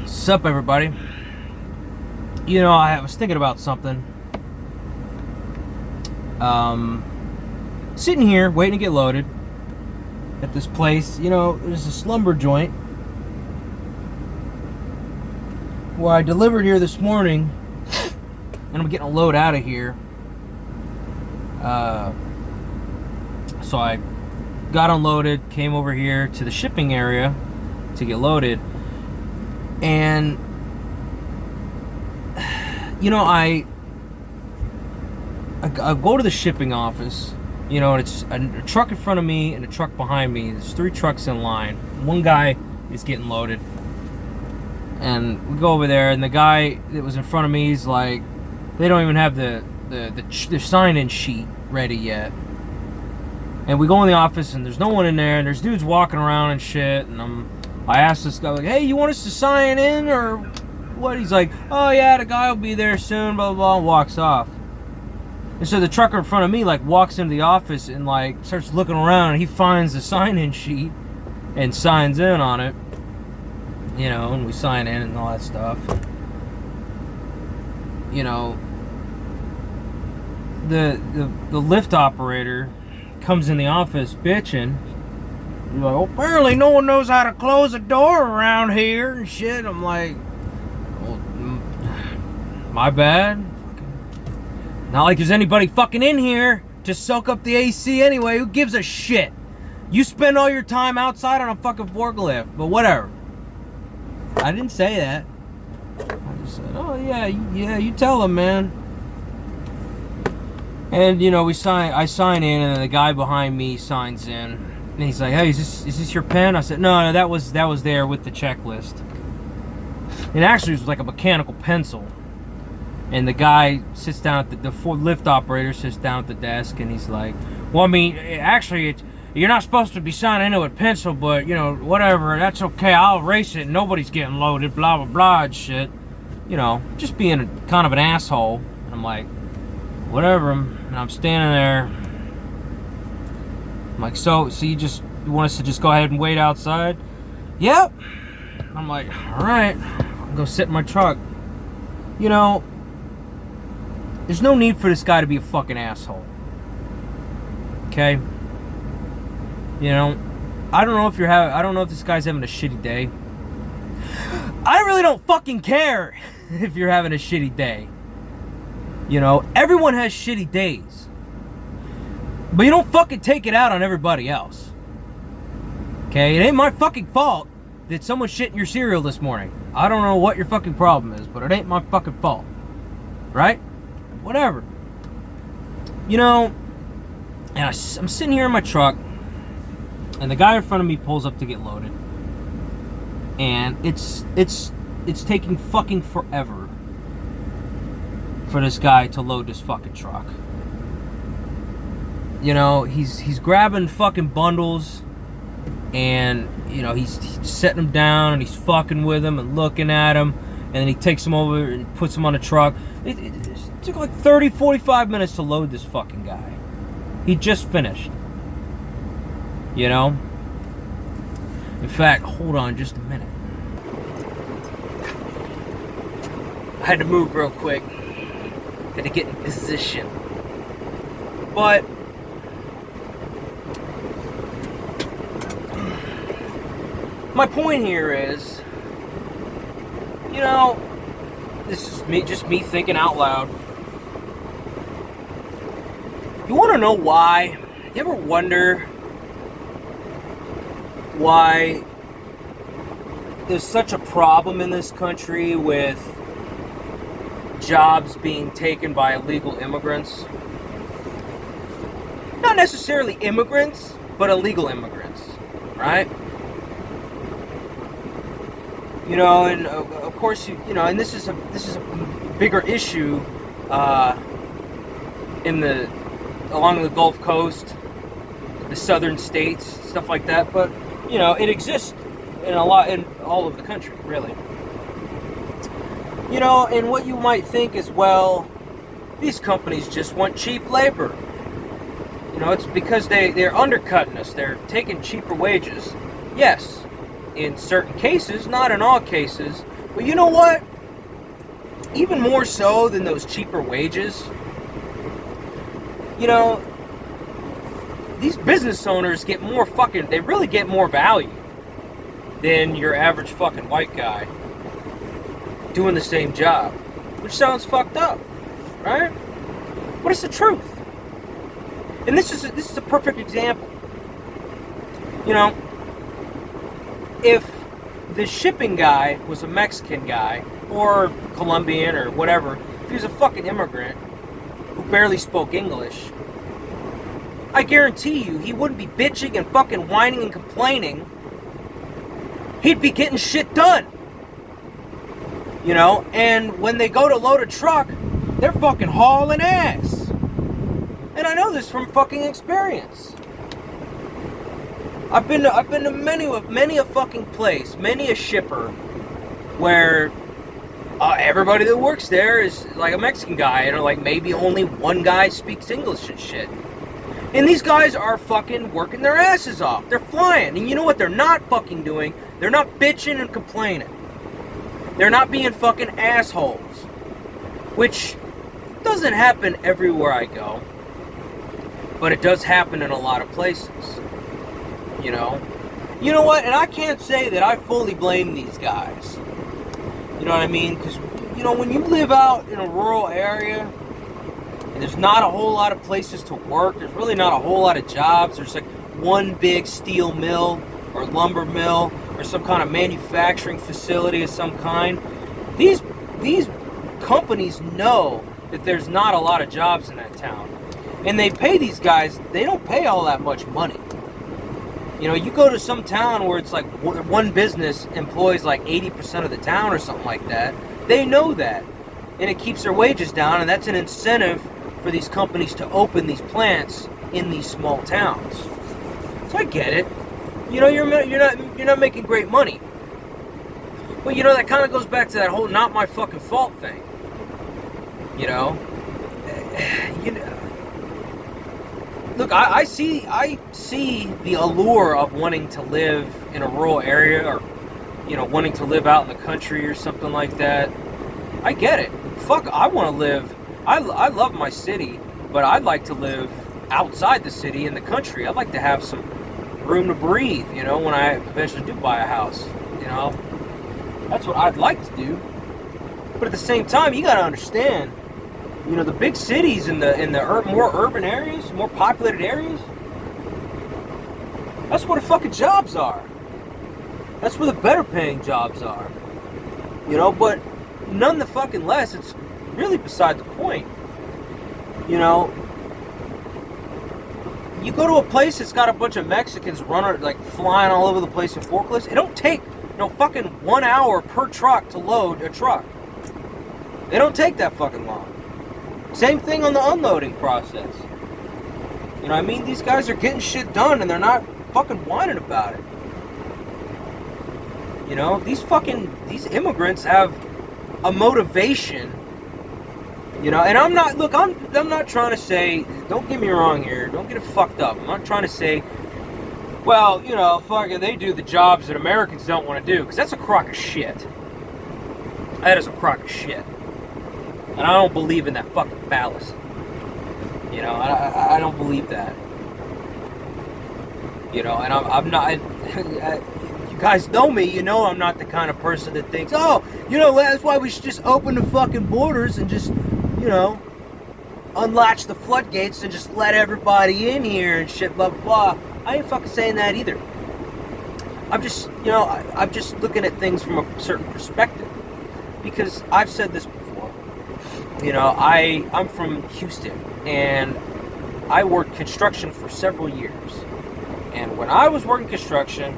Sup, everybody? You know, I was thinking about something. Sitting here waiting to get loaded at this place. You know, there's a slumber joint where I delivered here this morning, and I'm getting a load out of here. So I got unloaded, came over here to the shipping area to get loaded, and you know, I go to the shipping office, you know, and it's a truck in front of me and a truck behind me. There's 3 trucks in line. One guy is getting loaded, and we go over there, and the guy that was in front of me is like, they don't even have the sign-in sheet ready yet. And we go in the office, and there's no one in there, and there's dudes walking around and shit, and I asked this guy, like, hey, you want us to sign in, or what? He's like, oh yeah, the guy will be there soon, blah, blah, blah, and walks off. And so the trucker in front of me, like, walks into the office and, like, starts looking around, and he finds the sign-in sheet and signs in on it. You know, and we sign in and all that stuff. You know, the lift operator comes in the office bitching. He's like, oh, apparently no one knows how to close a door around here and shit. I'm like, well, my bad. Not like there's anybody fucking in here to soak up the AC anyway. Who gives a shit? You spend all your time outside on a fucking forklift, but whatever. I didn't say that. I just said, oh yeah, you tell him, man. And you know, I sign in, and then the guy behind me signs in, and he's like, hey, is this your pen? I said, no, that was there with the checklist. It actually was like a mechanical pencil. And the guy sits down at the lift operator sits down at the desk, and he's like, well, I mean, actually, you're not supposed to be signing in with pencil, but, you know, whatever, that's okay, I'll erase it, nobody's getting loaded, blah, blah, blah, and shit. You know, just being kind of an asshole. And I'm like, whatever, and I'm standing there. I'm like, so you want us to just go ahead and wait outside? Yep. I'm like, alright, I'll go sit in my truck. You know, there's no need for this guy to be a fucking asshole. Okay? You know, I don't know if this guy's having a shitty day. I really don't fucking care if you're having a shitty day. You know, everyone has shitty days. But you don't fucking take it out on everybody else. Okay? It ain't my fucking fault that someone shit in your cereal this morning. I don't know what your fucking problem is, but it ain't my fucking fault. Right? Whatever. You know, and I'm sitting here in my truck, and the guy in front of me pulls up to get loaded. And it's taking fucking forever for this guy to load this fucking truck. You know, he's grabbing fucking bundles, and you know, he's setting them down, and he's fucking with them and looking at them, and then he takes them over and puts them on the truck. It took like 30-45 minutes to load this fucking guy. He just finished. You know? In fact, hold on just a minute. I had to move real quick. Had to get in position. But my point here is, you know, this is me thinking out loud. You want to know why? You ever wonder why there's such a problem in this country with jobs being taken by illegal immigrants? Not necessarily immigrants, but illegal immigrants, right? You know, and of course, you know, and this is a bigger issue along the Gulf Coast, the southern states, stuff like that. But you know, it exists in all of the country, really. You know, and what you might think is, well, these companies just want cheap labor. You know, it's because they're undercutting us. They're taking cheaper wages. Yes, in certain cases, not in all cases, But you know what? Even more so than those cheaper wages, you know, these business owners get more fucking, they really get more value than your average fucking white guy doing the same job. Which sounds fucked up, right? But it's the truth. And this is a perfect example. You know, if the shipping guy was a Mexican guy, or Colombian, or whatever, if he was a fucking immigrant who barely spoke English, I guarantee you he wouldn't be bitching and fucking whining and complaining. He'd be getting shit done. You know, and when they go to load a truck, they're fucking hauling ass. And I know this from fucking experience. I've been to many a fucking place, many a shipper, where everybody that works there is like a Mexican guy, and like maybe only one guy speaks English and shit. And these guys are fucking working their asses off. They're flying. And you know what they're not fucking doing? They're not bitching and complaining. They're not being fucking assholes. Which doesn't happen everywhere I go. But it does happen in a lot of places. You know? You know what? And I can't say that I fully blame these guys. You know what I mean? Because, you know, when you live out in a rural area, and there's not a whole lot of places to work, there's really not a whole lot of jobs, there's like one big steel mill, or lumber mill, or some kind of manufacturing facility of some kind. These companies know that there's not a lot of jobs in that town. And they pay these guys, they don't pay all that much money. You know, you go to some town where it's like one business employs like 80% of the town or something like that. They know that. And it keeps their wages down, and that's an incentive for these companies to open these plants in these small towns. So I get it. You know, you're not making great money. But you know, that kind of goes back to that whole not my fucking fault thing. You know? Look, I see the allure of wanting to live in a rural area, or, you know, wanting to live out in the country or something like that. I get it. Fuck, I want to live. I love my city, but I'd like to live outside the city in the country. I'd like to have some room to breathe, you know, when I eventually do buy a house. You know, that's what I'd like to do. But at the same time, you got to understand. You know, the big cities in the more urban areas, more populated areas, that's where the fucking jobs are. That's where the better paying jobs are. You know, but none the fucking less, it's really beside the point. You know, you go to a place that's got a bunch of Mexicans running, like flying all over the place in forklifts. It don't take no fucking 1 hour per truck to load a truck. They don't take that fucking long. Same thing on the unloading process. You know what I mean? These guys are getting shit done and they're not fucking whining about it. You know, these immigrants have a motivation. You know, and I'm not trying to say, don't get me wrong here, don't get it fucked up. I'm not trying to say, well, you know, fucking they do the jobs that Americans don't want to do, because that's a crock of shit. That is a crock of shit. And I don't believe in that fucking fallacy. You know, I don't believe that. You know, and I'm not... you guys know me, you know I'm not the kind of person that thinks, oh, you know, that's why we should just open the fucking borders and just, you know, unlatch the floodgates and just let everybody in here and shit, blah, blah, blah. I ain't fucking saying that either. I'm just, you know, I'm just looking at things from a certain perspective. Because I've said this before. You know, I'm from Houston, and I worked construction for several years. And when I was working construction,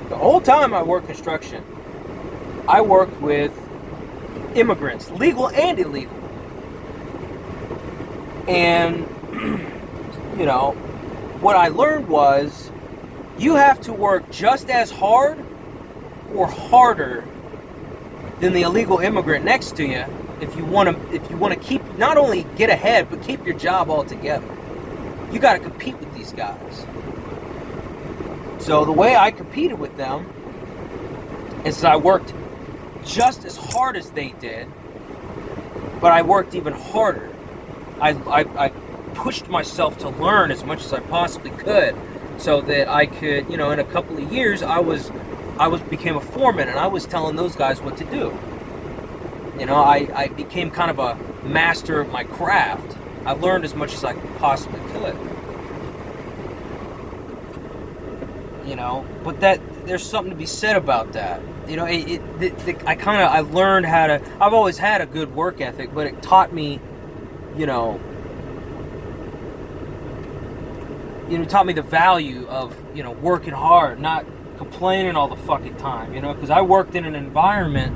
the whole time I worked construction, I worked with immigrants, legal and illegal. And, you know, what I learned was you have to work just as hard or harder than the illegal immigrant next to you if you want to keep, not only get ahead, but keep your job altogether. You got to compete with these guys. So the way I competed with them is I worked just as hard as they did, but I worked even harder. I pushed myself to learn as much as I possibly could, so that I could, in a couple of years, I became a foreman, and I was telling those guys what to do. I became kind of a master of my craft. I learned as much as I possibly could. But there's something to be said about that. I learned how to. I've always had a good work ethic, but it taught me, taught me the value of, working hard, not complaining all the fucking time, because I worked in an environment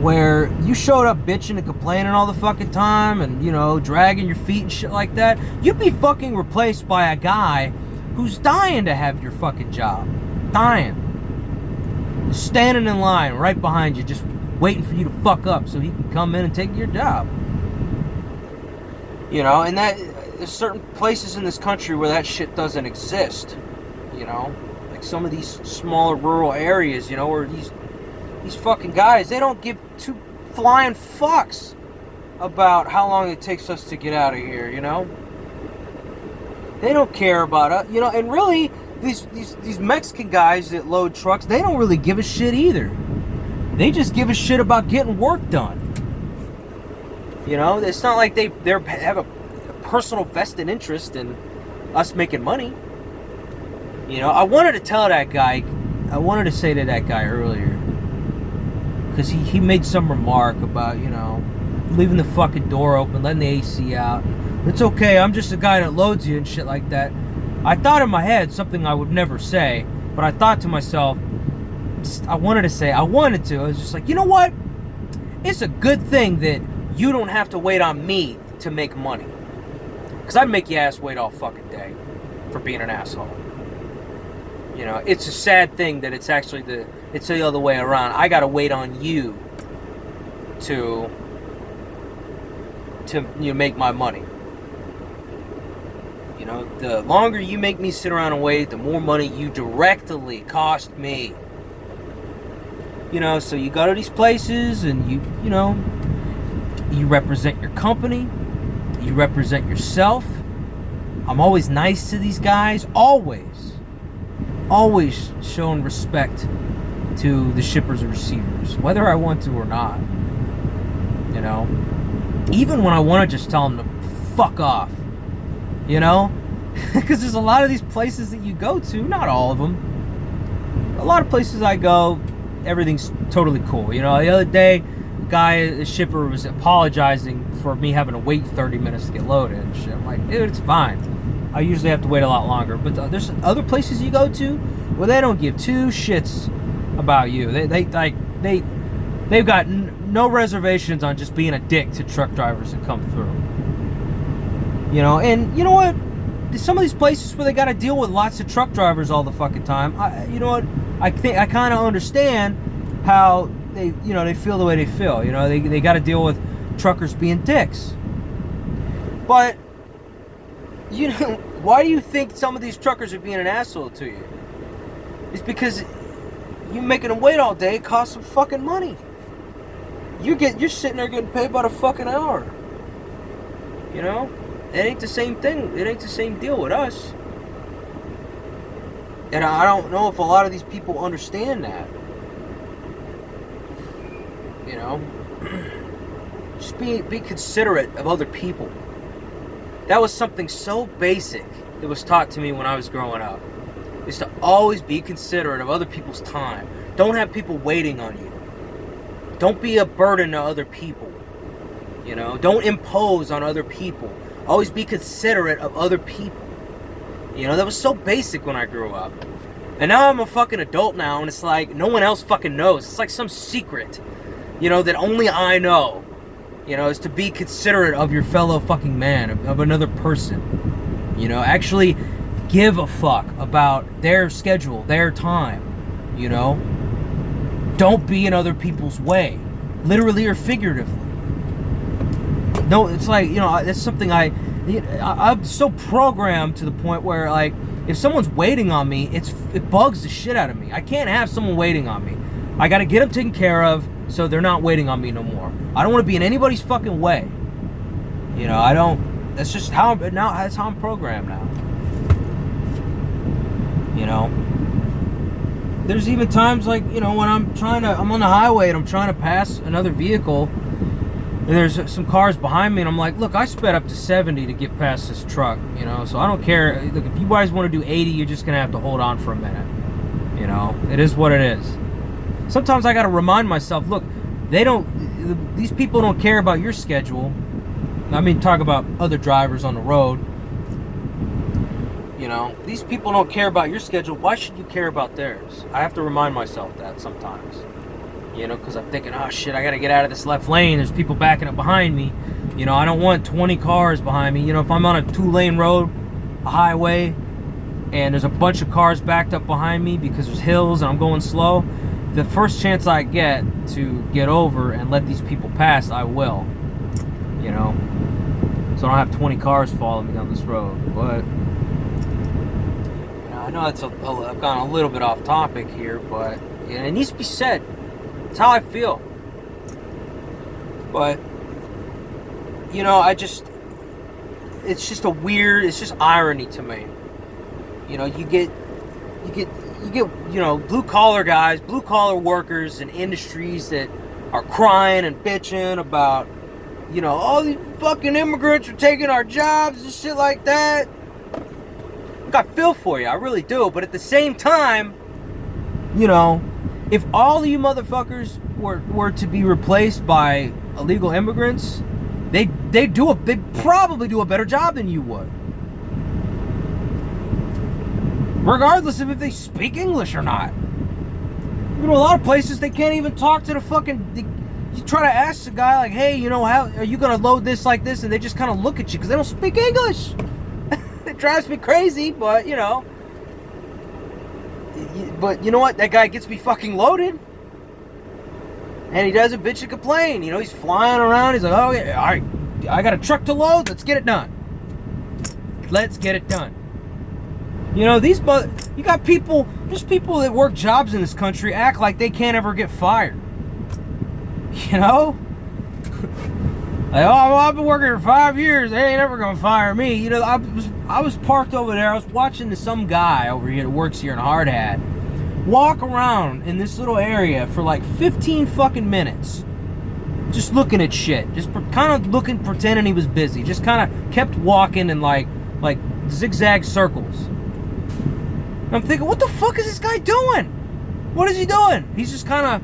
where you showed up bitching and complaining all the fucking time and, dragging your feet and shit like that, you'd be fucking replaced by a guy who's dying to have your fucking job. Dying. Standing in line right behind you, just waiting for you to fuck up so he can come in and take your job. And that, there's certain places in this country where that shit doesn't exist. Like some of these smaller rural areas, where these fucking guys, they don't give two flying fucks about how long it takes us to get out of here, They don't care about us, and really, these Mexican guys that load trucks, they don't really give a shit either. They just give a shit about getting work done. It's not like they have a personal vested interest in us making money. I wanted to tell that guy, I wanted to say to that guy earlier, because he made some remark about, leaving the fucking door open, letting the AC out. It's okay, I'm just a guy that loads you and shit like that. I thought in my head something I would never say, but I thought to myself, I wanted to. I was just like, you know what? It's a good thing that you don't have to wait on me to make money. Because I'd make your ass wait all fucking day for being an asshole. It's a sad thing that it's actually it's the other way around. I gotta wait on you to make my money. The longer you make me sit around and wait, the more money you directly cost me. So you go to these places and you represent your company, you represent yourself. I'm always nice to these guys, always showing respect to the shippers and receivers, whether I want to or not. Even when I want to just tell them to fuck off, because there's a lot of these places that you go to, not all of them. A lot of places I go, everything's totally cool. The other day, the shipper was apologizing for me having to wait 30 minutes to get loaded and shit. I'm like, dude, it's fine. I usually have to wait a lot longer. But there's other places you go to where they don't give two shits about you. They've got no reservations on just being a dick to truck drivers that come through. And you know what? Some of these places where they got to deal with lots of truck drivers all the fucking time, I think I kind of understand how they feel the way they feel. They got to deal with truckers being dicks. But why do you think some of these truckers are being an asshole to you? It's because you making them wait all day. It costs them fucking money. You're sitting there getting paid by the fucking hour. It ain't the same thing. It ain't the same deal with us. And I don't know if a lot of these people understand that. Just be considerate of other people. That was something so basic that was taught to me when I was growing up. Is to always be considerate of other people's time. Don't have people waiting on you. Don't be a burden to other people. Don't impose on other people. Always be considerate of other people. That was so basic when I grew up. And now I'm a fucking adult now, and it's like no one else fucking knows. It's like some secret, that only I know. Is to be considerate of your fellow fucking man, of another person. Actually give a fuck about their schedule, their time. Don't be in other people's way, literally or figuratively. No, it's like, that's something I'm so programmed to the point where, like, if someone's waiting on me, it bugs the shit out of me. I can't have someone waiting on me. I gotta get them taken care of so they're not waiting on me no more. I don't want to be in anybody's fucking way. You know, I don't. That's just how now. That's how I'm programmed now. You know, there's even times like, you know, when I'm on the highway and I'm trying to pass another vehicle, and there's some cars behind me, and I'm like, look, I sped up to 70 to get past this truck, you know, so I don't care. Look, if you guys want to do 80, you're just gonna have to hold on for a minute. You know, it is what it is. Sometimes I gotta remind myself, look, these people don't care about your schedule. I mean, talk about other drivers on the road. You know, these people don't care about your schedule. Why should you care about theirs? I have to remind myself that sometimes. You know, because I'm thinking, oh shit, I got to get out of this left lane. There's people backing up behind me. You know, I don't want 20 cars behind me. You know, if I'm on a 2-lane road, a highway, and there's a bunch of cars backed up behind me because there's hills and I'm going slow, the first chance I get to get over and let these people pass, I will. You know, so I don't have 20 cars following me down this road. But I know I've gone a little bit off topic here, but it needs to be said. It's how I feel. But, you know, it's just irony to me. You know, you get, you know, blue collar workers in industries that are crying and bitching about, you know, all these fucking immigrants are taking our jobs and shit like that. I feel for you, I really do, but at the same time, you know, if all of you motherfuckers were to be replaced by illegal immigrants, they'd probably do a better job than you would, regardless of if they speak English or not. You know, a lot of places they can't even talk to the fucking. You try to ask the guy like, hey, you know, how are you gonna load this like this, and they just kind of look at you because they don't speak English. It drives me crazy, but you know. But you know what? That guy gets me fucking loaded, and he doesn't bitch and complain. You know, he's flying around. He's like, oh yeah, all right, I got a truck to load. Let's get it done. Let's get it done. You know, you got people. There's people that work jobs in this country act like they can't ever get fired. You know. Like, oh, well, I've been working for 5 years. They ain't ever gonna fire me. You know, I was parked over there. I was watching some guy over here that works here in Hard Hat walk around in this little area for like 15 fucking minutes, just looking at shit, just kind of looking, pretending he was busy. Just kind of kept walking in like zigzag circles. And I'm thinking, what the fuck is this guy doing? What is he doing? He's just kind of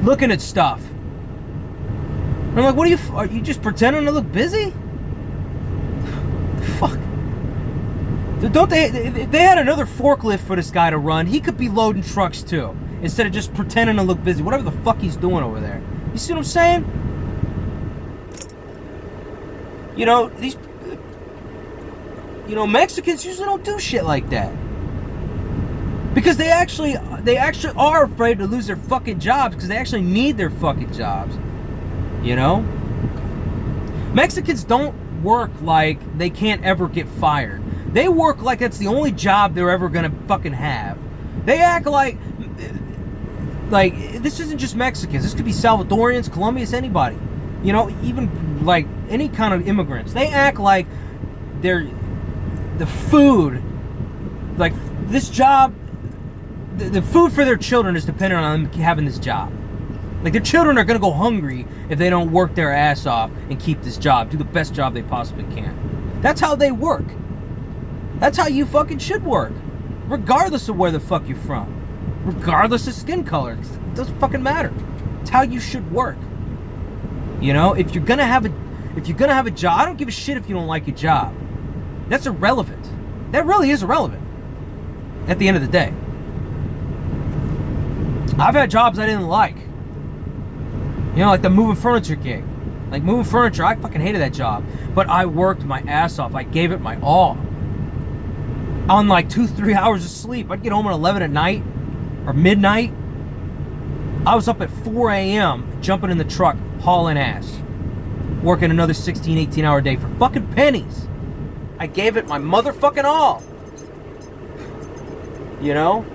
looking at stuff. And I'm like, are you just pretending to look busy? Fuck. Don't they, if they had another forklift for this guy to run, he could be loading trucks too, instead of just pretending to look busy, whatever the fuck he's doing over there. You see what I'm saying? You know, Mexicans usually don't do shit like that. Because they actually are afraid to lose their fucking jobs, because they actually need their fucking jobs. You know? Mexicans don't work like they can't ever get fired. They work like that's the only job they're ever gonna fucking have. They act like this isn't just Mexicans. This could be Salvadorians, Colombians, anybody. You know, even like any kind of immigrants. They act like they're the food, like this job, the food for their children is dependent on them having this job. Like, their children are going to go hungry if they don't work their ass off and keep this job, do the best job they possibly can. That's how they work. That's how you fucking should work. Regardless of where the fuck you're from. Regardless of skin color. It doesn't fucking matter. It's how you should work. You know, if you're going to have a job, I don't give a shit if you don't like your job. That's irrelevant. That really is irrelevant. At the end of the day. I've had jobs I didn't like. You know, like the moving furniture gig. Like moving furniture, I fucking hated that job. But I worked my ass off. I gave it my all. On like 2-3 hours of sleep. I'd get home at 11 at night. Or midnight. I was up at 4 a.m. jumping in the truck, hauling ass. Working another 16, 18 hour day for fucking pennies. I gave it my motherfucking all. You know?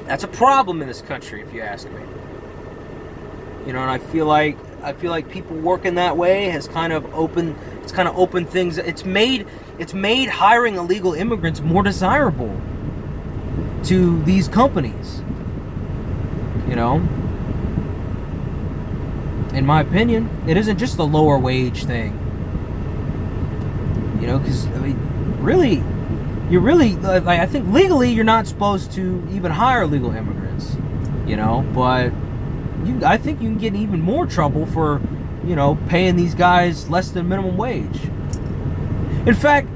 That's a problem in this country, if you ask me. You know, and I feel like people working that way has kind of opened things. It's made hiring illegal immigrants more desirable to these companies. You know, in my opinion, it isn't just the lower wage thing. You know, because I mean, really, I think legally you're not supposed to even hire illegal immigrants. You know, but I think you can get in even more trouble for, you know, paying these guys less than minimum wage. In fact,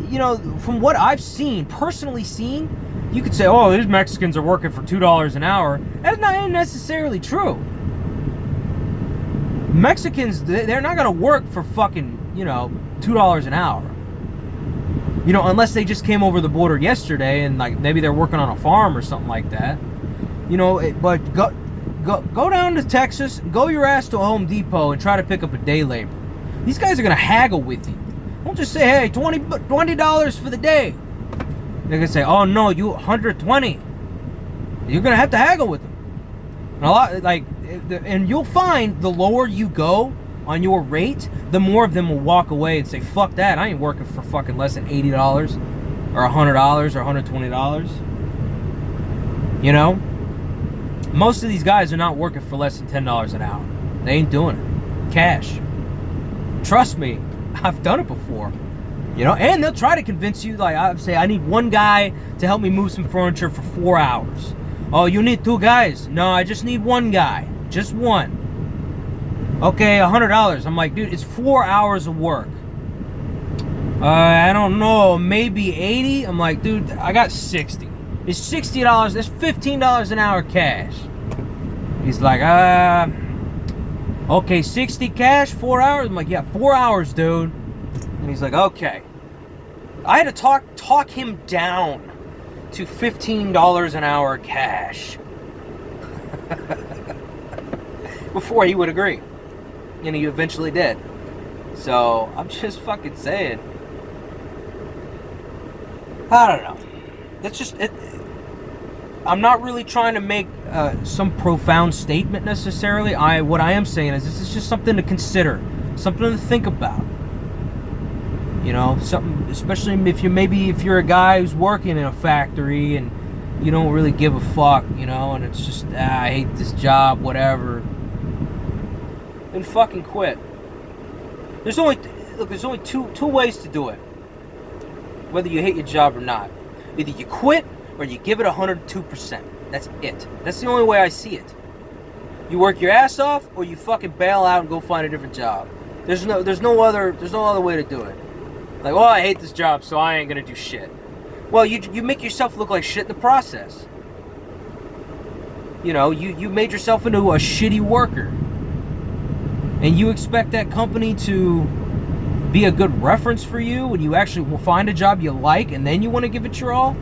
you know, from what I've personally seen, you could say, oh, these Mexicans are working for $2 an hour. That's not necessarily true. Mexicans, they're not going to work for fucking, you know, $2 an hour. You know, unless they just came over the border yesterday and, like, maybe they're working on a farm or something like that. You know, but go down to Texas, go your ass to a Home Depot and try to pick up a day labor. These guys are going to haggle with you. Don't just say, hey, $20 for the day. They're going to say, oh, no, you $120. You're going to have to haggle with them. And you'll find the lower you go on your rate, the more of them will walk away and say, fuck that. I ain't working for fucking less than $80 or $100 or $120. You know? Most of these guys are not working for less than $10 an hour. They ain't doing it. Cash. Trust me, I've done it before. You know, and they'll try to convince you, like, I say, I need one guy to help me move some furniture for 4 hours. Oh, you need 2 guys? No, I just need one guy. Just one. Okay, $100. I'm like, dude, it's 4 hours of work. I don't know, maybe 80? I'm like, dude, I got 60. It's $60. That's $15 an hour cash. He's like, okay, 60 cash, 4 hours? I'm like, yeah, 4 hours, dude. And he's like, okay. I had to talk him down to $15 an hour cash before he would agree. And he eventually did. So, I'm just fucking saying. I don't know. That's just it. I'm not really trying to make some profound statement necessarily. What I am saying is this is just something to consider, something to think about. You know, something, especially if you're a guy who's working in a factory and you don't really give a fuck, you know, and it's just I hate this job, whatever. Then fucking quit. There's only two ways to do it. Whether you hate your job or not. Either you quit or you give it 102%. That's it. That's the only way I see it. You work your ass off or you fucking bail out and go find a different job. There's no other way to do it. Like, well, I hate this job, so I ain't gonna do shit. Well, you make yourself look like shit in the process. You know, you made yourself into a shitty worker. And you expect that company to be a good reference for you when you actually will find a job you like and then you want to give it your all?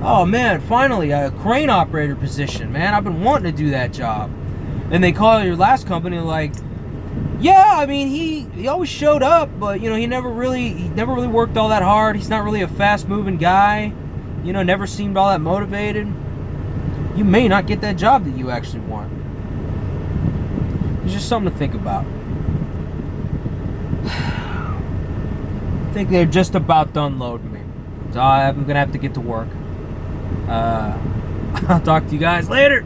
Oh man, finally, a crane operator position, man. I've been wanting to do that job. And they call your last company like, yeah, I mean, he always showed up, but, you know, he never really worked all that hard. He's not really a fast-moving guy. You know, never seemed all that motivated. You may not get that job that you actually want. It's just something to think about. I think they're just about done loading me. So I'm going to have to get to work. I'll talk to you guys later.